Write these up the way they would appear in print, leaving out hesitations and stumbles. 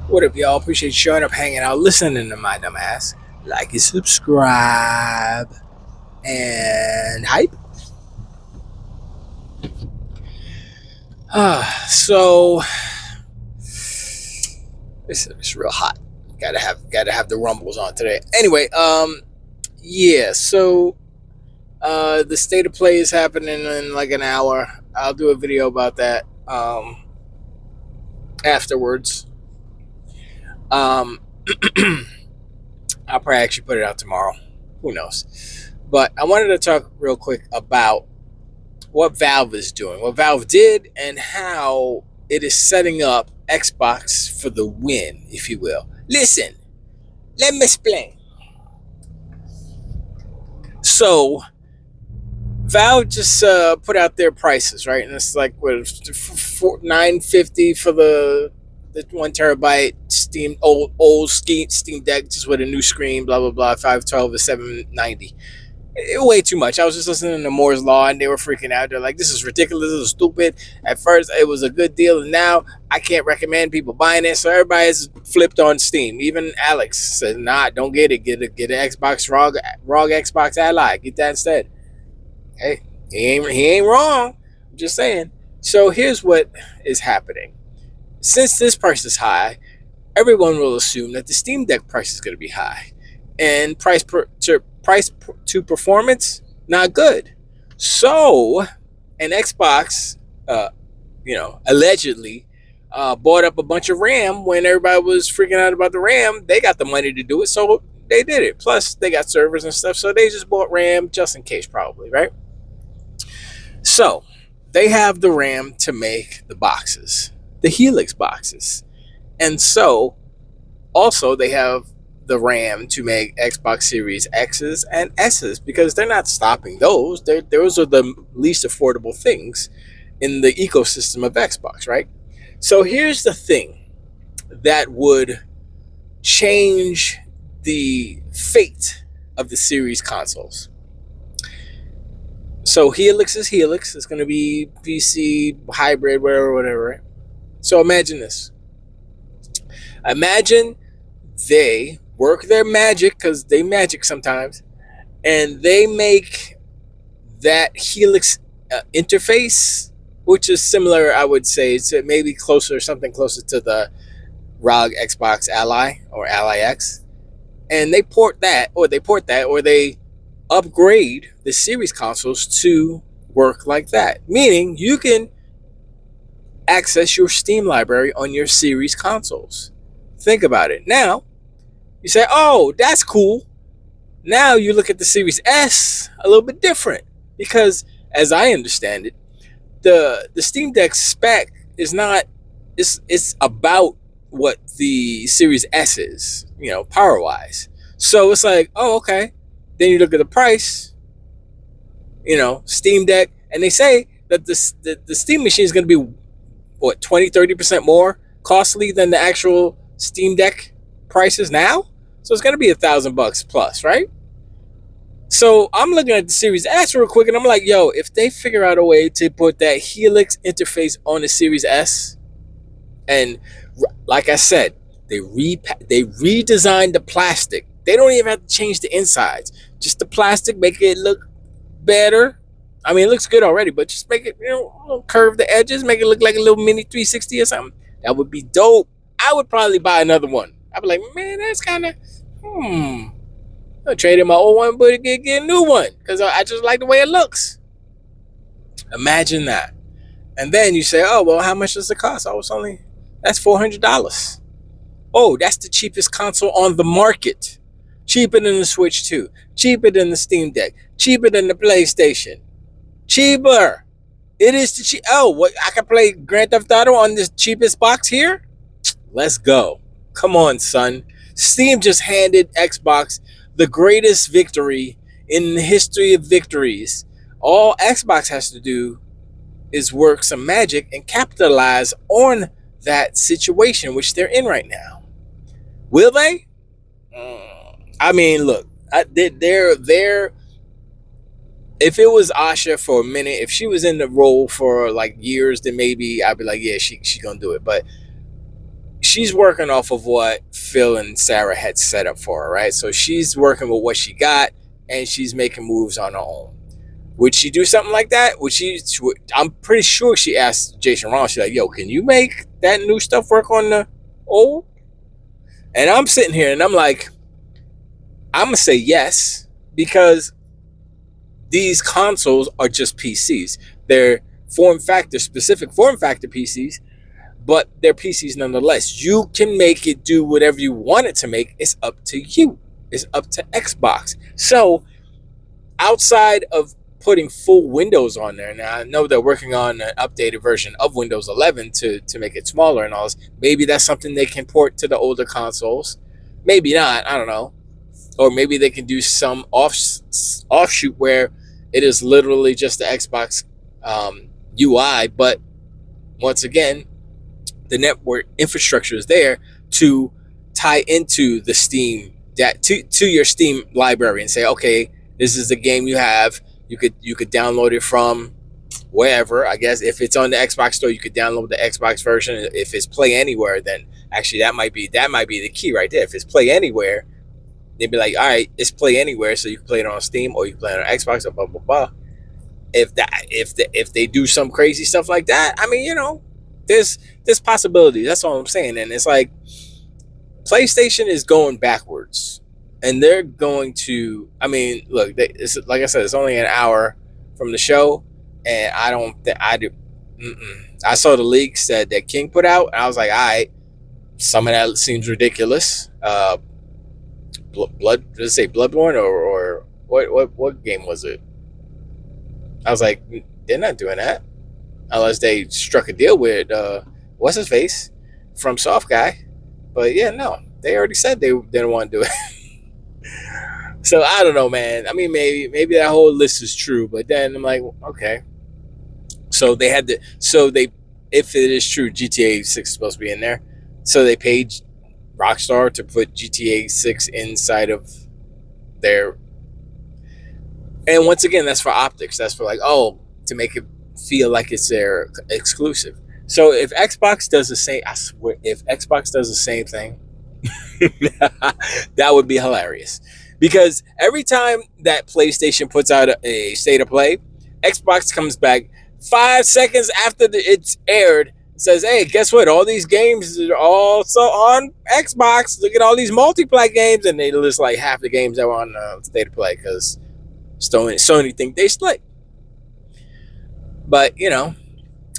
What up, y'all? Appreciate you showing up, hanging out, listening to my dumb ass. Like and subscribe and hype. So it's real hot. Gotta have the rumbles on today. Anyway, yeah. So the state of play is happening in like an hour. I'll do a video about that afterwards. Um, I'll probably actually put it out tomorrow. Who knows? But I wanted to talk real quick about what Valve is doing, what Valve did, and how it is setting up Xbox for the win, if you will. Listen, let me explain. So, Valve just put out their prices, right? And it's like what $950 for the 1 terabyte old Steamdeck, just with a new screen, blah blah blah. 512 is $790. Way too much. I was just listening to Moore's Law and they were freaking out. They're like, this is ridiculous, this is stupid. At first it was a good deal, and now I can't recommend people buying it. So everybody's flipped on Steam. Even Alex said, nah, don't get it. Get an Xbox ROG Xbox Ally. Get that instead. Hey, he ain't wrong. I'm just saying. So here's what is happening. Since this price is high, everyone will assume that the Steam Deck price is going to be high, and price to performance not good. So, an Xbox, allegedly bought up a bunch of RAM when everybody was freaking out about the RAM. They got the money to do it, so they did it. Plus, they got servers and stuff, so they just bought RAM just in case, probably, right? So, they have the RAM to make the boxes, the Helix boxes. And so, also, they have the RAM to make Xbox Series X's and S's, because they're not stopping those. Those are the least affordable things in the ecosystem of Xbox, right? So here's the thing that would change the fate of the series consoles. So Helix is Helix. It's going to be PC, hybrid, whatever, right? So imagine this. Imagine they work their magic, because they magic sometimes, and they make that Helix interface, which is similar, I would say, to maybe something closer to the ROG Xbox Ally or Ally X, and they port that, or they upgrade the series consoles to work like that, meaning you can access your Steam library on your series consoles. Think about it. Now, you say, oh, that's cool. Now you look at the Series S a little bit different, because as I understand it, the Steam Deck spec is not, it's about what the Series S is, power wise. So it's like, oh, okay. Then you look at the price, Steam Deck, and they say that the Steam machine is going to be what, 20-30% more costly than the actual Steam Deck prices now. So it's going to be $1,000 plus, right? So I'm looking at the Series S real quick, and I'm like, yo, if they figure out a way to put that Helix interface on the Series S, and like I said, they redesigned the plastic. They don't even have to change the insides. Just the plastic, make it look better. I mean, it looks good already, but just make it, curve the edges, make it look like a little mini 360 or something. That would be dope. I would probably buy another one. I'd be like, man, that's kind of, I'll trade in my old one, but get a new one, because I just like the way it looks. Imagine that. And then you say, oh, well, how much does it cost? Oh, that's $400. Oh, that's the cheapest console on the market. Cheaper than the Switch 2. Cheaper than the Steam Deck. Cheaper than the PlayStation. Cheaper. It is the cheap. Oh, what? I can play Grand Theft Auto on this cheapest box here? Let's go. Come on, son. Steam just handed Xbox the greatest victory in the history of victories. All Xbox has to do is work some magic and capitalize on that situation, which they're in right now. Will they? I mean, look, they're. If it was Asha for a minute, if she was in the role for like years, then maybe I'd be like, yeah, she gonna do it. But she's working off of what Phil and Sarah had set up for her, right? So she's working with what she got, and she's making moves on her own. Would she do something like that? I'm pretty sure she asked Jason Ron. She's like, "Yo, can you make that new stuff work on the old?" And I'm sitting here and I'm like, I'm gonna say yes, because these consoles are just PCs. They're specific form factor PCs, but they're PCs nonetheless. You can make it do whatever you want it to make. It's up to you. It's up to Xbox. So outside of putting full Windows on there, now I know they're working on an updated version of Windows 11 to make it smaller and all this. Maybe that's something they can port to the older consoles. Maybe not. I don't know. Or maybe they can do some offshoot where it is literally just the Xbox UI. But once again, the network infrastructure is there to tie into the Steam to your Steam library and say, okay, this is the game you have. You could download it from wherever. I guess if it's on the Xbox store, you could download the Xbox version. If it's Play Anywhere, then actually that might be the key right there. If it's Play Anywhere, they'd be like, all right, it's Play Anywhere, so you can play it on Steam or you can play it on Xbox or blah blah blah. If they do some crazy stuff like that, I mean, there's possibilities. That's all I'm saying. And it's like PlayStation is going backwards, and they're going to. I mean, look, it's like I said, it's only an hour from the show, and I saw the leak said that King put out, and I was like, all right, some of that seems ridiculous. Does it say Bloodborne or what game was it? I was like, they're not doing that unless they struck a deal with what's his face from Soft Guy. But yeah, no, they already said they didn't want to do it. So I don't know, man. I mean, maybe that whole list is true, but then I'm like, okay. So they had to. If it is true, GTA 6 is supposed to be in there. So they paid Rockstar to put GTA 6 inside of their. And once again, that's for optics. That's for to make it feel like it's their exclusive. So if Xbox does the same, I swear, if Xbox does the same thing, that would be hilarious. Because every time that PlayStation puts out a state of play, Xbox comes back 5 seconds after it's aired, says, "Hey, guess what? All these games are also on Xbox. Look at all these multiplayer games," and they list like half the games that were on state of play because Sony think they split. But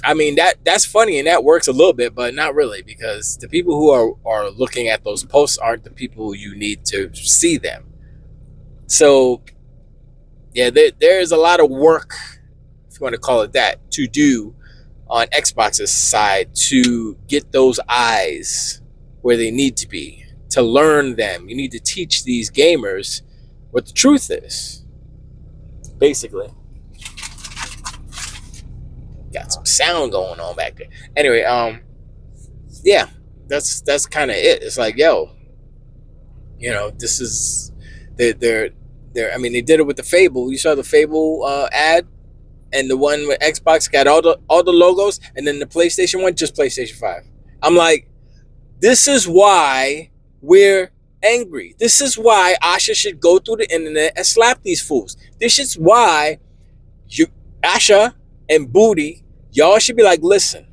I mean that's funny and that works a little bit, but not really, because the people who are looking at those posts aren't the people you need to see them. So yeah, there's a lot of work, if you want to call it that, to do on Xbox's side to get those eyes where they need to be, to learn them. You need to teach these gamers what the truth is, basically. Got some sound going on back there. Anyway, yeah, that's kind of it. It's like, yo, this is they're I mean, they did it with the Fable. You saw the Fable ad, and the one with Xbox got all the logos, and then the PlayStation one just PlayStation 5. I'm like, this is why we're angry. This is why Asha should go through the internet and slap these fools. This is why Asha and Booty, y'all should be like, listen,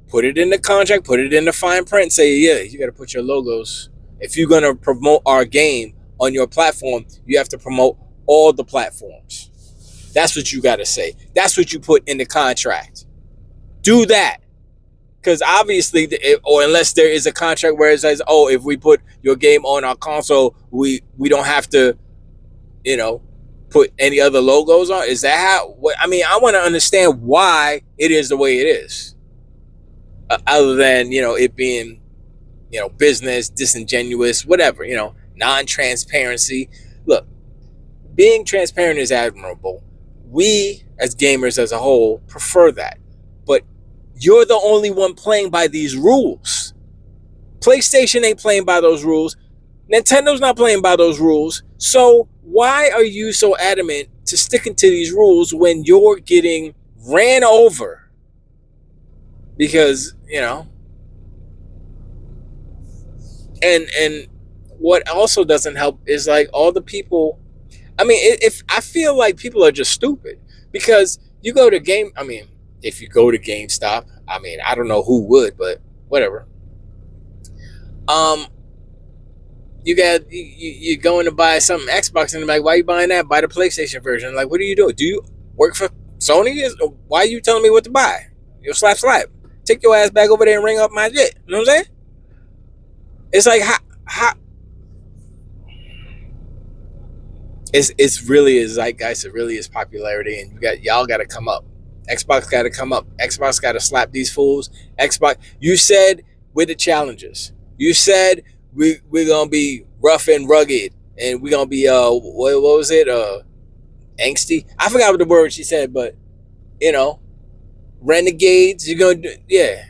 put it in the contract, put it in the fine print, say, yeah, you got to put your logos. If you're going to promote our game on your platform, you have to promote all the platforms. That's what you got to say. That's what you put in the contract. Do that. Because obviously, or unless there is a contract where it says, oh, if we put your game on our console, we don't have to, put any other logos on. Is that how? I mean, I want to understand why it is the way it is. Other than, it being, business, disingenuous, whatever, non-transparency. Look, being transparent is admirable. We, as gamers as a whole, prefer that. But you're the only one playing by these rules. PlayStation ain't playing by those rules. Nintendo's not playing by those rules. So why are you so adamant to sticking to these rules when you're getting ran over? Because, And what also doesn't help is like all the people. I mean, if I feel like people are just stupid because you go to game. I mean, if you go to GameStop, I mean, I don't know who would, but whatever. Um, you're going to buy something Xbox and they're like, why are you buying that? Buy the PlayStation version. Like, what are you doing? Do you work for Sony? Why are you telling me what to buy? You slap. Take your ass back over there and ring up my shit. You know what I'm saying? It's like how it's really a zeitgeist. It really is popularity, and y'all got to come up. Xbox got to come up. Xbox got to slap these fools. Xbox. You said we're the challengers. You said we're gonna be rough and rugged, and we're gonna be what was it angsty? I forgot what the word she said, but you know, renegades. You're gonna do, yeah.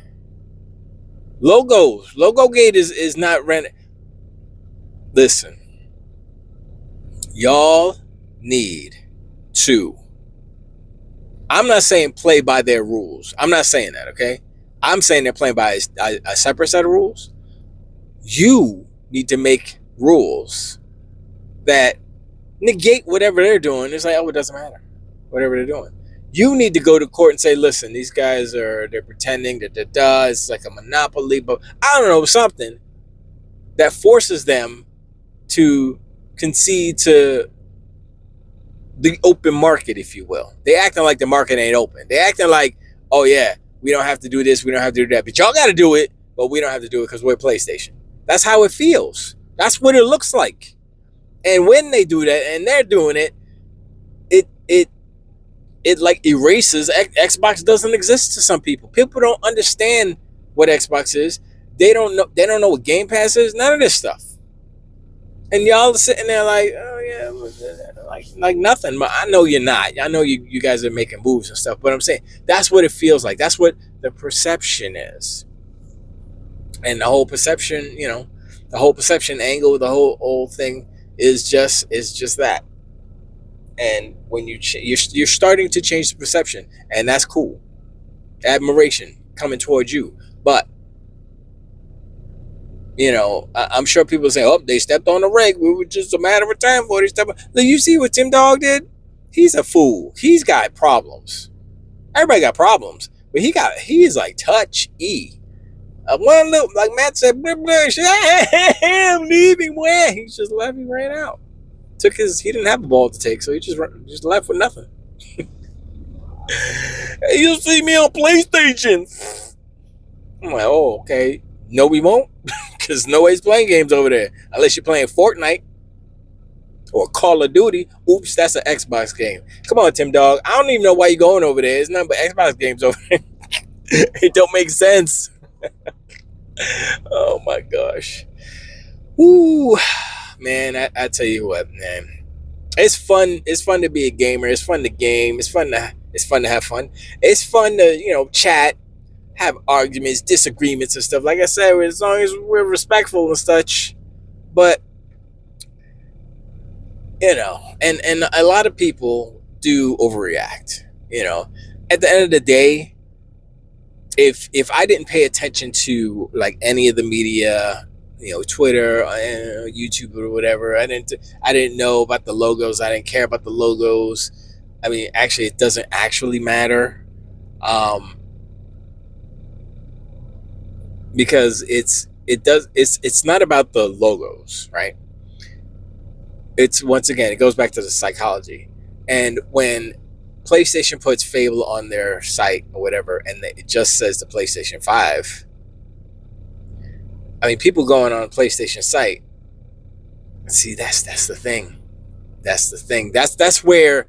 Logo gate is not rent. Listen, y'all need to. I'm not saying play by their rules. I'm not saying that, okay? I'm saying they're playing by a separate set of rules. You need to make rules that negate whatever they're doing. It's like, oh, it doesn't matter. Whatever they're doing. You need to go to court and say, listen, these guys they're pretending that it's like a monopoly, but I don't know, something that forces them to concede to the open market, if you will. They acting like the market ain't open. They acting like, oh yeah, we don't have to do this, we don't have to do that, but y'all got to do it, but we don't have to do it because we're PlayStation. That's how it feels. That's what it looks like. And when they do that, and they're doing it, it like erases. Xbox doesn't exist to some people. People don't understand what Xbox is. They don't know. They don't know what Game Pass is. None of this stuff. And y'all are sitting there like, oh yeah, like nothing. I know you're not. I know you guys are making moves and stuff. But I'm saying that's what it feels like. That's what the perception is. And the whole perception, the whole perception angle, the whole thing is just that. And when you're starting to change the perception, and that's cool. Admiration coming towards you, but I'm sure people say, "Oh, they stepped on the reg. We were just a matter of time before they stepped on." Look, you see what Tim Dog did? He's a fool. He's got problems. Everybody got problems, but he is like touch E. One little, like Matt said, blah, blah, I'm leaving. Where? He just left. He ran out. He didn't have a ball to take, so he just left with nothing. Hey, you'll see me on PlayStation. I'm like, oh, okay. No, we won't, because nobody's playing games over there unless you're playing Fortnite or Call of Duty. Oops, that's an Xbox game. Come on, Tim Dog. I don't even know why you're going over there. It's nothing but Xbox games over there. It don't make sense. Oh my gosh. Woo. Man, I tell you what, man. It's fun. It's fun to be a gamer. It's fun to game. It's fun to have fun. It's fun to, chat, have arguments, disagreements and stuff. Like I said, as long as we're respectful and such. But and a lot of people do overreact. At the end of the day, if I didn't pay attention to like any of the media, Twitter, YouTube or whatever, I didn't know about the logos. I didn't care about the logos. I mean, actually, it doesn't actually matter, because it's not about the logos, right? It's, once again, it goes back to the psychology. And when PlayStation puts Fable on their site or whatever, and it just says the PlayStation 5. I mean, people going on PlayStation site. See, that's the thing. That's the thing. That's where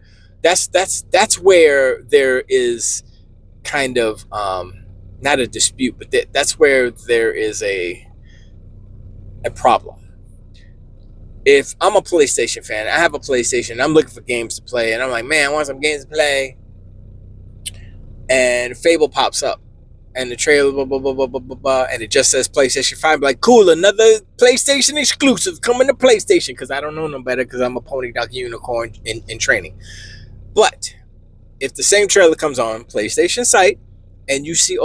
there is kind of not a dispute, but that's where there is a problem. If I'm a PlayStation fan, I have a PlayStation, I'm looking for games to play, and I'm like, man, I want some games to play. And Fable pops up, and the trailer, blah, blah, blah, blah, blah, blah, blah, and it just says PlayStation 5. I'm like, cool, another PlayStation exclusive coming to PlayStation, because I don't know no better, because I'm a pony dog unicorn in training. But if the same trailer comes on PlayStation site, and you see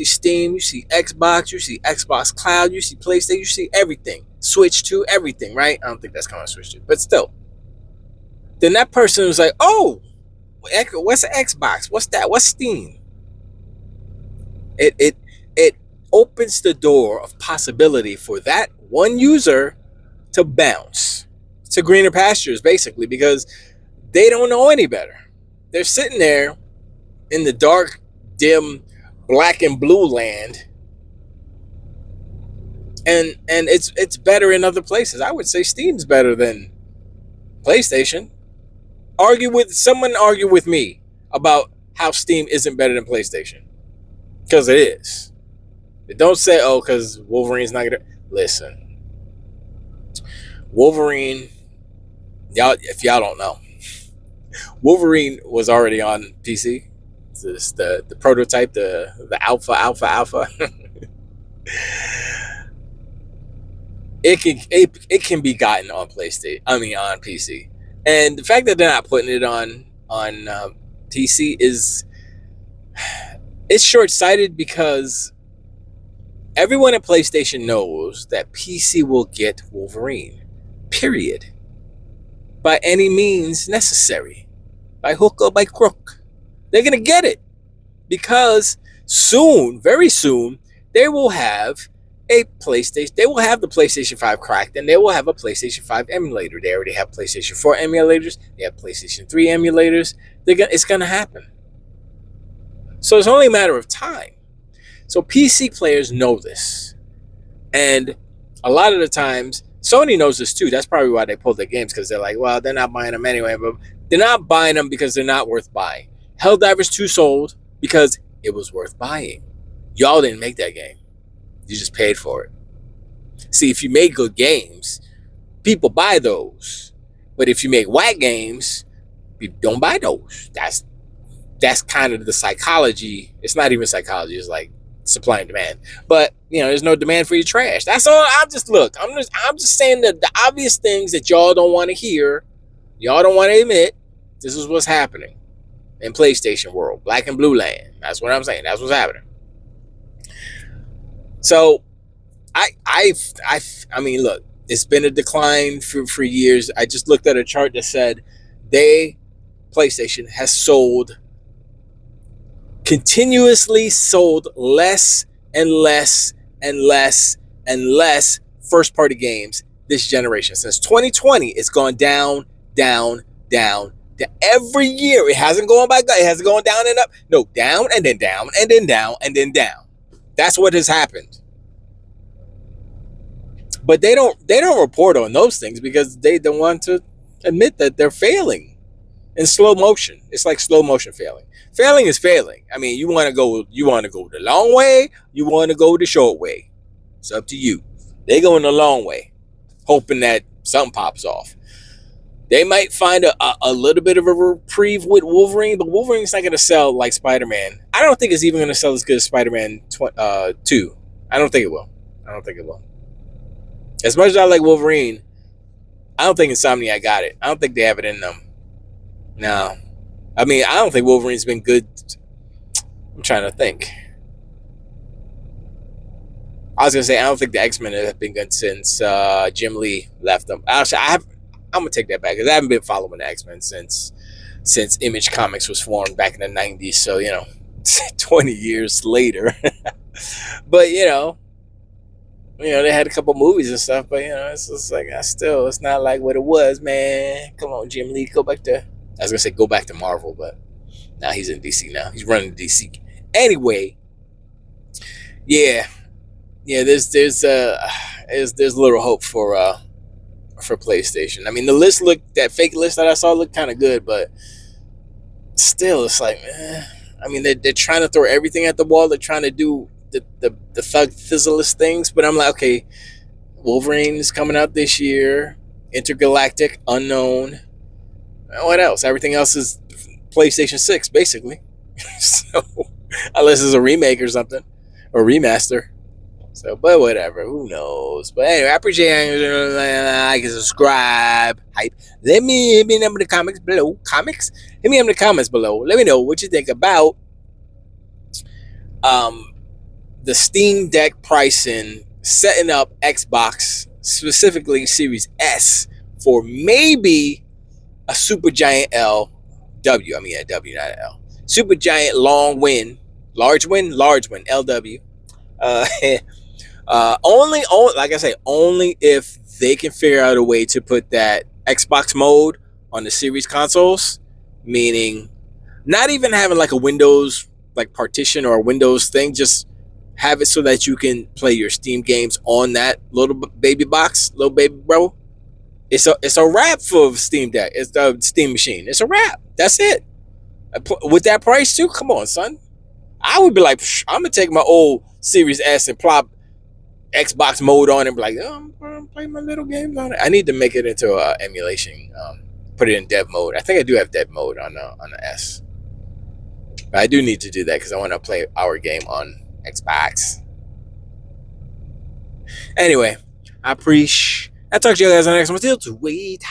Steam, you see Xbox, you see Xbox Cloud, you see PlayStation, you see everything. Switch to everything, right? I don't think that's coming on Switch to, but still. Then that person was like, "Oh, what's an Xbox? What's that? What's Steam?" It opens the door of possibility for that one user to bounce to greener pastures, basically, because they don't know any better. They're sitting there in the dark, dim, black and blue land, and it's better in other places. I would say Steam's better than PlayStation. Argue with me about how Steam isn't better than PlayStation, because it is. Don't say, oh, because Wolverine's not gonna listen. Wolverine, if y'all don't know, Wolverine was already on PC. It's the prototype, the alpha. It can be gotten on PlayStation. I mean, on PC. And the fact that they're not putting it on PC it's short sighted, because everyone at PlayStation knows that PC will get Wolverine. Period. By any means necessary. By hook or by crook. They're going to get it. Because soon, very soon, they will have a PlayStation. They will have the PlayStation 5 cracked, and they will have a PlayStation 5 emulator. They already have PlayStation 4 emulators. They have PlayStation 3 emulators. It's going to happen. So it's only a matter of time. So PC players know this. And a lot of the times, Sony knows this too. That's probably why they pulled their games, because they're like, well, they're not buying them anyway. But they're not buying them because they're not worth buying. Helldivers 2 sold because it was worth buying. Y'all didn't make that game. You just paid for it. See, if you make good games, people buy those. But if you make whack games, people don't buy those. That's kind of the psychology. It's not even psychology. It's like supply and demand. But there's no demand for your trash. That's all. I'm just saying that the obvious things that y'all don't want to hear, y'all don't want to admit. This is what's happening in PlayStation world, black and blue land. That's what I'm saying. That's what's happening. So, I mean, look, it's been a decline for years. I just looked at a chart that said PlayStation has continuously sold less and less and less and less first party games this generation. Since 2020, it's gone down, down, down. Every year, it hasn't gone by. It hasn't gone down and up. No, down and then down and then down and then down. That's what has happened. But they don't report on those things because they don't want to admit that they're failing in slow motion. It's like slow motion failing. Failing is failing. I mean, you want to go the long way, you want to go the short way. It's up to you. They go in the long way, hoping that something pops off. They might find a little bit of a reprieve with Wolverine, but Wolverine's not going to sell like Spider-Man. I don't think it's even going to sell as good as Spider-Man 2. I don't think it will. As much as I like Wolverine, I don't think Insomniac got it. I don't think they have it in them. No. I mean, I don't think Wolverine's been good. I'm trying to think. I was going to say, I don't think the X-Men have been good since Jim Lee left them. Actually, I'm going to take that back, because I haven't been following the X-Men since Image Comics was formed back in the 90s. So, 20 years later. But, they had a couple movies and stuff, but, it's just like, it's not like what it was, man. Come on, Jim Lee, go back to Marvel, but now he's in DC now. He's running DC. Anyway, yeah, there's little hope for PlayStation. I mean, that fake list that I saw looked kind of good, but still, it's like, I mean, they're trying to throw everything at the wall. They're trying to do the thug thizzlest things, but I'm like, okay, Wolverine is coming out this year. Intergalactic, unknown. What else? Everything else is PlayStation 6, basically. So, unless it's a remake or something, or remaster. So, but whatever, who knows? But anyway, I appreciate you, like and subscribe, hype. Let me hit me in the comments below. Hit me in the comments below. Let me know what you think about Um, the Steam Deck pricing, setting up Xbox, specifically Series S, for maybe a Super Giant L W. I mean, a W, not an L. Super Giant long win, large win, LW. Uh, only, like I say, only if they can figure out a way to put that Xbox mode on the series consoles, meaning not even having like a Windows like partition or a Windows thing, just have it so that you can play your Steam games on that little baby box, little baby bro. It's a wrap for Steam Deck. It's the Steam machine. It's a wrap. That's it. With that price too, come on, son. I would be like, I'm gonna take my old Series S and plop Xbox mode on and be like, oh, I'm gonna play my little games on it. I need to make it into a emulation. Put it in dev mode. I think I do have dev mode on the S. But I do need to do that because I want to play our game on Xbox. Anyway, I talk to you guys on the next one. Till wait.